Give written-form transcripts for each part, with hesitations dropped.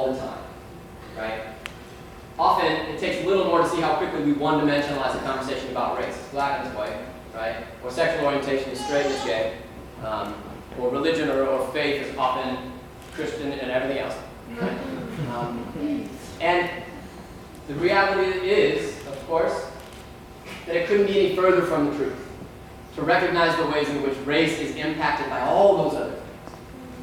all the time, right? Often, it takes a little more to see how quickly we one-dimensionalize a conversation about race. It's black and it's white, right? Or sexual orientation is straight and it's gay. Or religion or faith is often Christian and everything else. Right? And the reality is, of course, that it couldn't be any further from the truth to recognize the ways in which race is impacted by all those other things.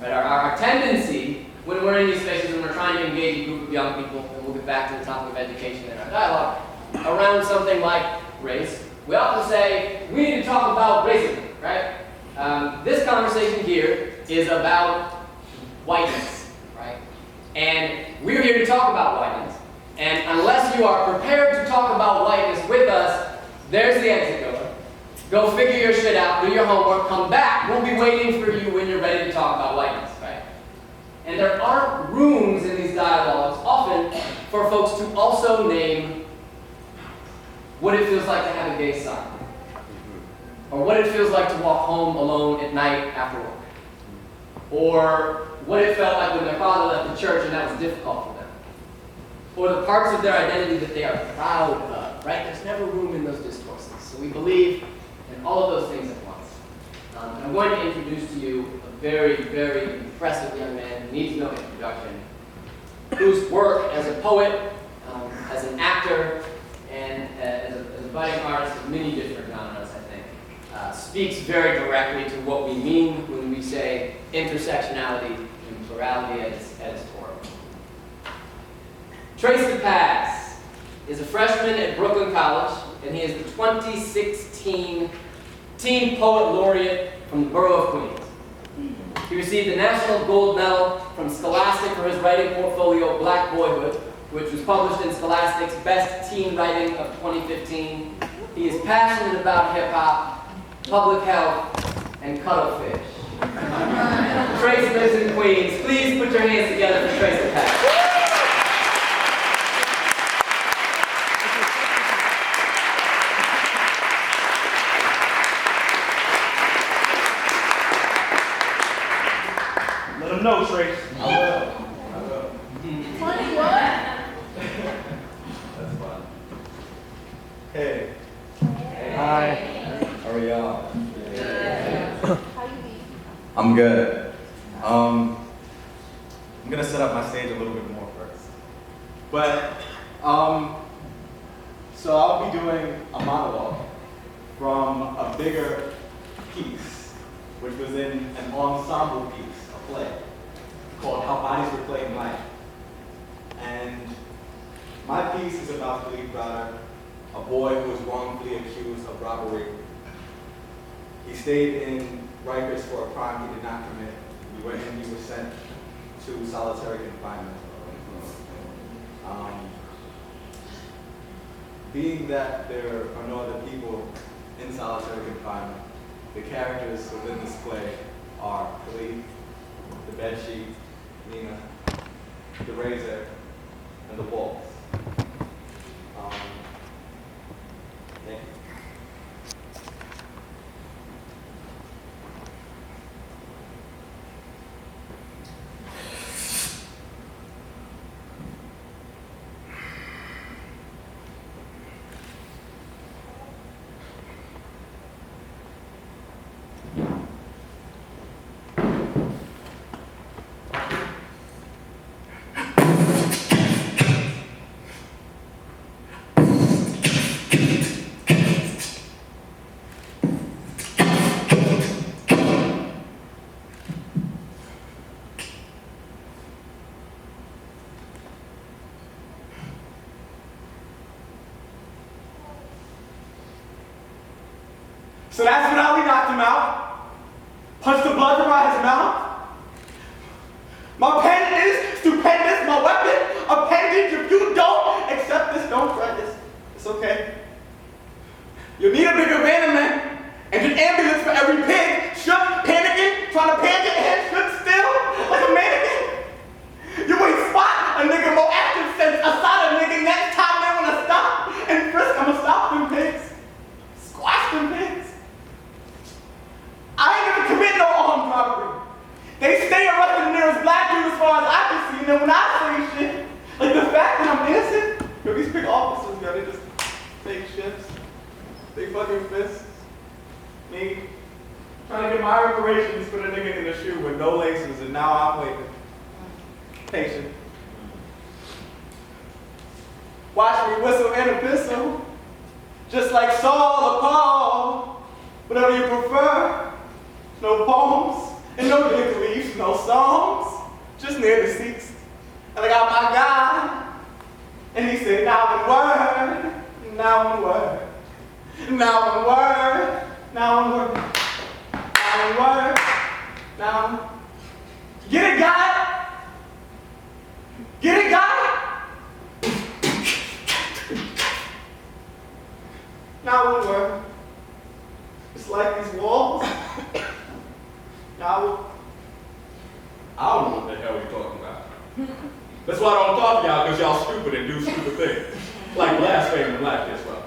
Right? Our tendency, when we're in these spaces and we're trying to engage a group of young people, and we'll get back to the topic of education in our dialogue, around something like race, we often say, we need to talk about racism, right? This conversation here is about whiteness, right? And we're here to talk about whiteness. And unless you are prepared to talk about whiteness with us, there's the exit door. Go figure your shit out, do your homework, come back. We'll be waiting for you when you're ready to talk about whiteness, right? And there aren't rooms in these dialogues often for folks to also name what it feels like to have a gay son. Or what it feels like to walk home alone at night after work. Or what it felt like when their father left the church and that was difficult for them. Or the parts of their identity that they are proud of, right? There's never room in those discourses. So we believe in all of those things at once. And I'm going to introduce to you a very, very impressive young man who needs no introduction, whose work as a poet, as an actor, and as a budding artist of many different genres, I think, speaks very directly to what we mean when we say intersectionality and plurality at its core. DePass is a freshman at Brooklyn College, and he is the 2016 Teen Poet Laureate from the Borough of Queens. He received the National Gold Medal from Scholastic for his writing portfolio, Black Boyhood, which was published in Scholastic's Best Teen Writing of 2015. He is passionate about hip-hop, public health, and cuttlefish. Trace lives in Queens. Please put your hands together for Trace DePass. No, Trace. I will. 21. That's fun. Hey. Hi. How are y'all? How you be? I'm good. I'm gonna set up my stage a little bit more first. But so I'll be doing a monologue from a bigger piece, which was in an ensemble piece, a play, called How Bodies Reclaim Life. And my piece is about Khalid Browder, a boy who was wrongfully accused of robbery. He stayed in Rikers for a crime he did not commit. He was sent to solitary confinement. Being that there are no other people in solitary confinement, the characters within this play are Khalid, the bedsheet, Nina, the razor, and the balls. Thank you. So that's when we knocked him out. Punched the blood from out his mouth. My pen is stupendous, my weapon, appendage. If you don't accept this, don't fret this. It's okay. You'll need a bigger van, man. And an ambulance for every pig. Shook, panicking, trying to pant it and stood still like a mannequin. You ain't spot a nigga more active since I saw a nigga next time they wanna stop and frisk. I'ma stop them pigs. Squash them pigs. I ain't never commit no armed robbery. now I'm waiting. Patient. Watch me whistle and a pistol, just like Saul or Paul, whatever you prefer. No poems and no big leaves, no songs, just near the seats. And I got my guy, and he said, now one word, now one word, now one word, now one word, now one word, now one. Get it, guy? Get it, guy? Now one word. It's like these walls. Now, I don't know what the hell you're talking about. That's why I don't talk to y'all, because y'all stupid and do stupid things. Like blaspheming and like this, well.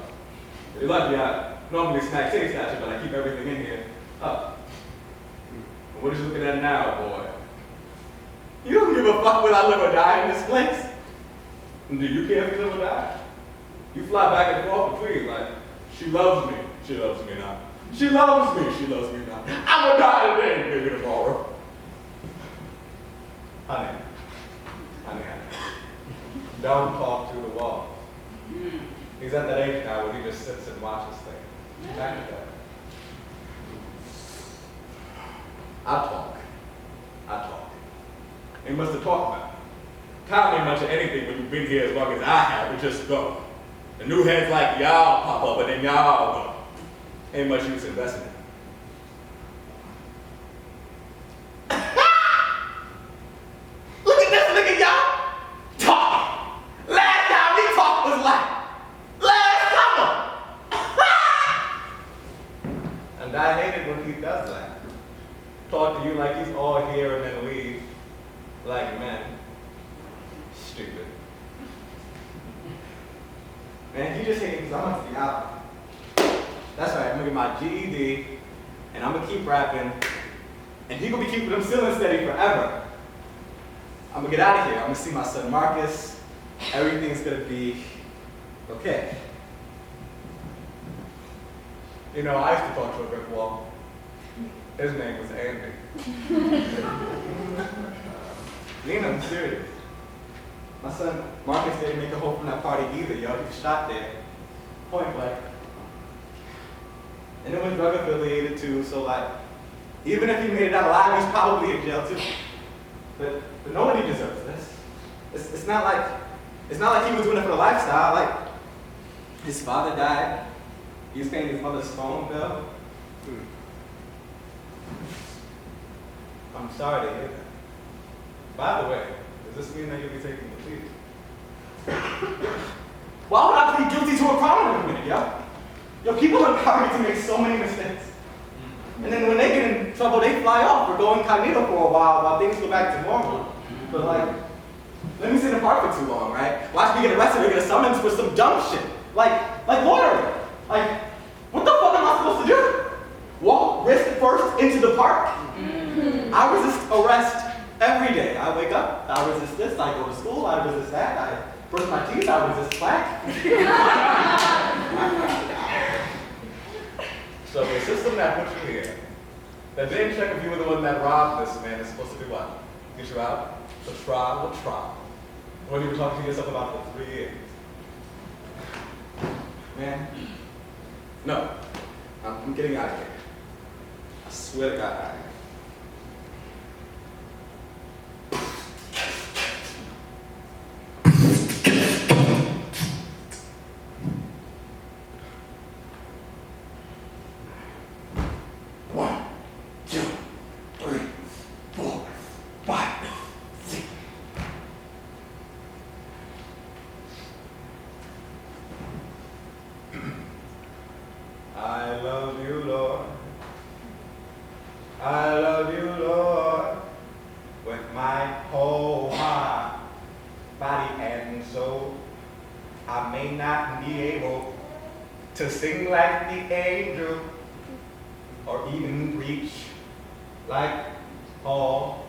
You're lucky I normally smack taste at you, but I keep everything in here up. And what are you looking at now, boy? you don't give a fuck whether I live or die in this place. And do you care if you live or die? You fly back and forth between, like, she loves me not. She loves me not. I'm gonna die today, maybe tomorrow. Honey, don't talk to the wall. He's at that age now where he just sits and watches things. Back to that. I talk. He must have talked about it. Can't mean much of anything when you've been here as long as I have, but just go. The new heads like y'all pop up and then y'all go. Ain't much use investing in. Look at this, look at y'all. Talk. Last time we talked was like last summer. And I hate it when he does that. Talk to you like he's all here and then leave. Like men. Stupid. Man, you just hate me because I want to be out. That's right, I'm gonna get my GED, and I'm gonna keep rapping, and he gonna be keeping them ceilings steady forever. I'm gonna get out of here. I'm gonna see my son Marcus. Everything's gonna be okay. You know, I used to talk to a brick wall. His name was Andy. Lena, I'm serious. My son Marcus didn't make a hole from that party either, yo. He was shot there. Point blank. And it was drug affiliated too, so like, even if he made it out alive, he's probably in jail too. But nobody deserves this. It's not like he was doing it for the lifestyle. Like, his father died. He was paying his mother's phone bill. I'm sorry to hear that. By the way, does this mean that you'll be taking the plea? Why would I plead guilty to a crime in a minute, yo? Yo, people empower me to make so many mistakes. And then when they get in trouble, they fly off or go incognito for a while things go back to normal. But like, let me sit in the park for too long, right? Watch me get arrested or get a summons for some dumb shit. Like loitering. Like, what the fuck am I supposed to do? Walk wrist first into the park? I resist arrest every day. I wake up, I resist this, I go to school, I resist that, I brush my teeth, I resist plaque. So the system that put you here, that didn't check if you were the one that robbed this man, is supposed to do what? Get you out? The trial of trial. When you were talking to yourself about for 3 years. Man, No, I'm getting out of here. I swear to God, out of here. I love you, Lord. I love you, Lord, with my whole heart, body, and soul. I may not be able to sing like the angel or even preach like Paul,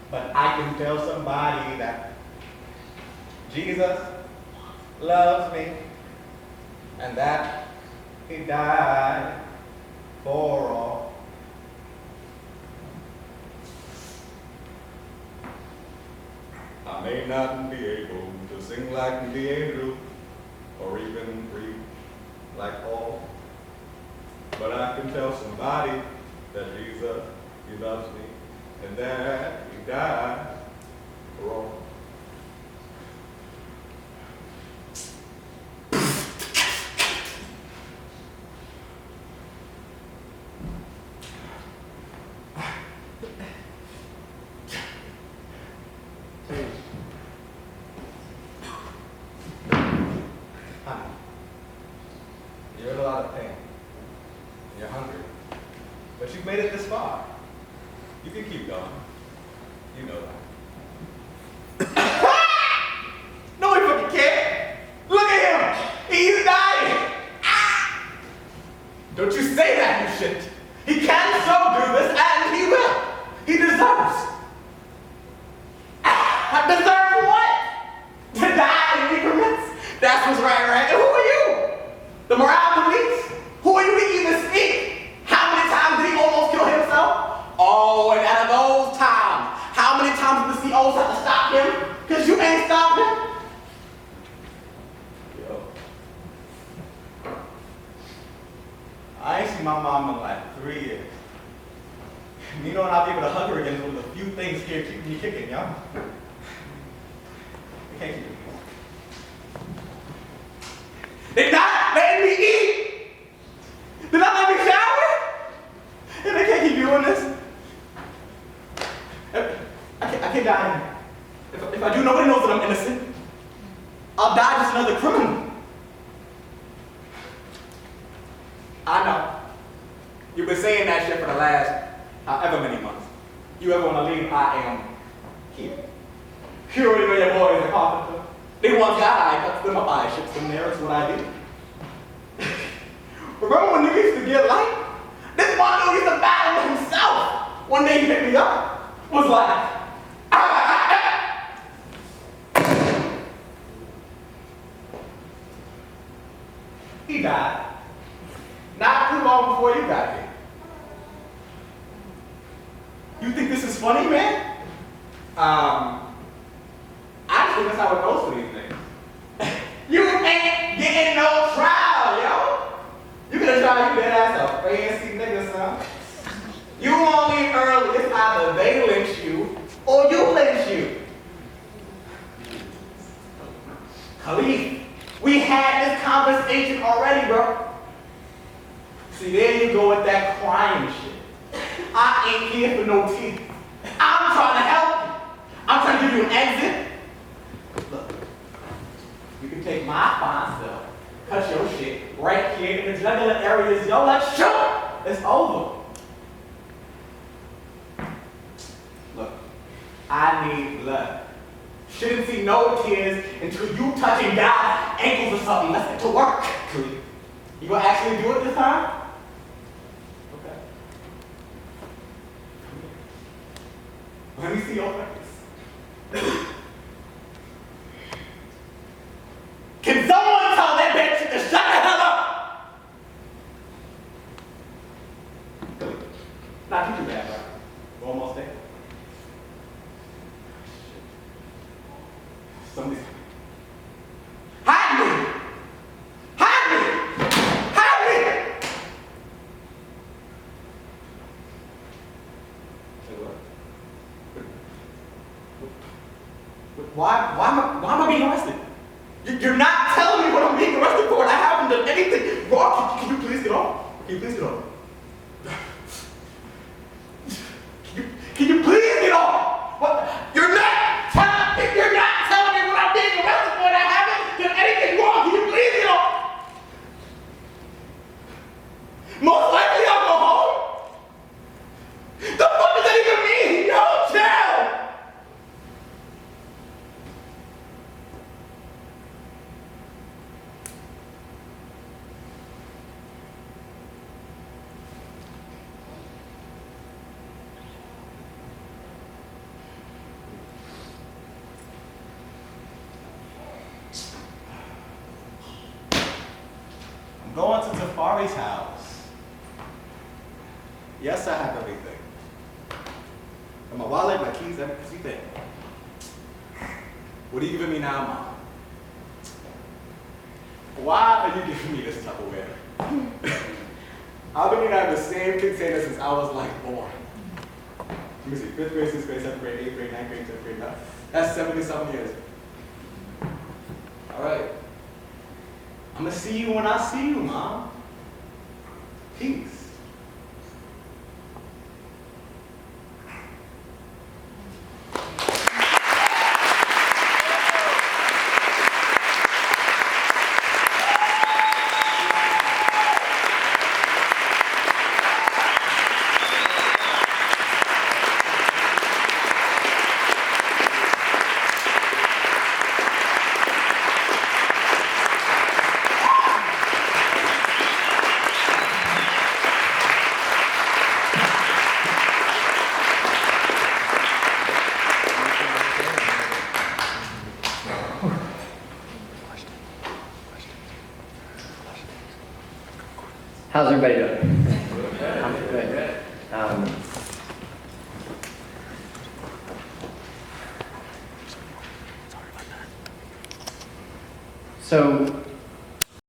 but I can tell somebody that Jesus loves me and that He died for all. I may not be able to sing like the angels or even breathe like Paul, but I can tell somebody that Jesus, he loves me, and that he died for all. You're in a lot of pain. You're hungry. But you've made it this far. You can keep going. You know that. No, he fucking can't. Look at him. He's dying. Don't you say that, you shit. He can so do this, and he will. He deserves. Deserve what? To die in ignorance? That's what's right. And who are you? The morale police? Who are you to even speak? How many times did he almost kill himself? Oh, and out of those times, how many times did the COs have to stop him? Because you ain't stopped him? Yo. I ain't seen my mom in like 3 years. You know, and I'll be able to hug her again is one of the few things here keeping me kicking, yo. They can't keep me. They're not letting me eat. They're not letting me shower. And they can't keep doing this. I can't die. If I do, nobody knows that I'm innocent. I'll die just another criminal. I know. You've been saying that shit for the last however many months. You ever want to leave, I am here. You already know your boy is a carpenter. They want God, I cut them up, I ships them there, that's what I do. Remember when niggas used to get light? This one dude used to battle himself. One day he picked me up, was like, He died. Not too long before you got here. You think this is funny, man? Actually, that's how it goes for these things. You ain't getting no trial, yo. You gonna try you that ass a fancy nigga, son. You only early. It's either they lynch you or you lynch you. Khalif, we had this conversation already, bro. See, there you go with that crying shit. I ain't here for no teeth. I'm trying to help you. I'm trying to give you an exit. Look, you can take my fine self, cut your shit right here in the jugular areas, yo, like, shoot! It's over. Look, I need blood. Shouldn't see no tears until you touching God's ankles or something. Let's get to work. You gonna actually do it this time? Okay. Let me see your face. Can someone tell that bitch to shut the hell up? Not too bad, bro. We're almost there. Somebody's coming. Hide me! Hide me! Hide me! Say what? Why am I being arrested? You're not telling me what I'm being arrested for, and I haven't done anything wrong. Can you please get off? Can you please get off? Can you please get off? What? You're not telling me what I'm being arrested for, and I haven't done anything wrong. Can you please get off? Most likely I'll go home. The fuck does that even mean? No, jail! I'm going to Tafari's house. Yes, I have everything. And my wallet, my keys, everything. What are you giving me now, Mom? Why are you giving me this Tupperware? I've been eating out of the same container since I was like born. Let me see, 5th grade, 6th grade, 7th grade, 8th grade, 9th grade, 10th grade, that's 70-something years. All right. I'm gonna see you when I see you, Mom. Peace. How's everybody doing? Good. So